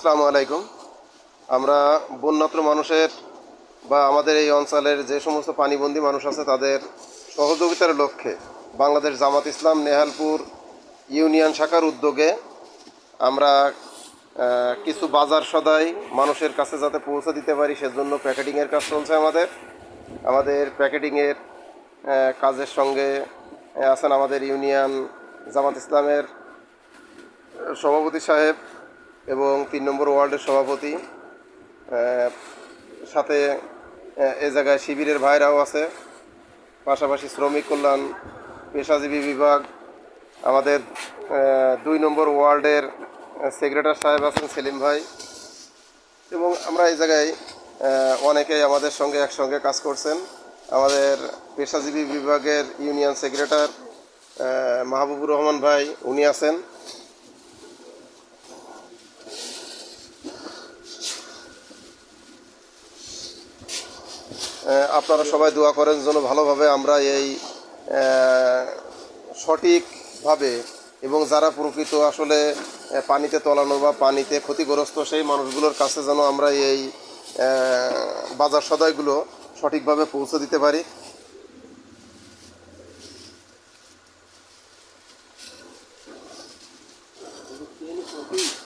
আসসালামু আলাইকুম। আমরা বন্যাত্র মানুষের বা আমাদের এই অঞ্চলের যে সমস্ত পানিবন্দী মানুষ আছে তাদের সহযোগিতার লক্ষ্যে বাংলাদেশ জামাত ইসলাম নেহালপুর ইউনিয়ন শাখার উদ্যোগে আমরা কিছু বাজার সদাই মানুষের কাছে যাতে পৌঁছে দিতে পারি সেজন্য প্যাকেটিংয়ের কাজ চলছে। আমাদের প্যাকেটিংয়ের কাজের সঙ্গে আছেন আমাদের ইউনিয়ন জামাত ইসলামের সভাপতি সাহেব এবং ৩ নম্বর ওয়ার্ডের সভাপতি, সাথে এ জায়গায় শিবিরের ভাইরাও আছে, পাশাপাশি শ্রমিক কল্যাণ পেশাজীবী বিভাগ, আমাদের ২ নম্বর ওয়ার্ডের সেক্রেটারি সাহেব আছেন সেলিম ভাই, এবং আমরা এই জায়গায় অনেকেই আমাদের সঙ্গে একসঙ্গে কাজ করছেন। আমাদের পেশাজীবী বিভাগের ইউনিয়ন সেক্রেটারি মাহবুবুর রহমান ভাই উনি আছেন। আপনারা সবাই দোয়া করেন যেন ভালোভাবে আমরা এই সঠিকভাবে এবং যারা প্রকৃত আসলে পানিতে তলানো বা পানিতে ক্ষতিগ্রস্ত সেই মানুষগুলোর কাছে যেন আমরা এই বাজার সদাইগুলো সঠিকভাবে পৌঁছে দিতে পারি।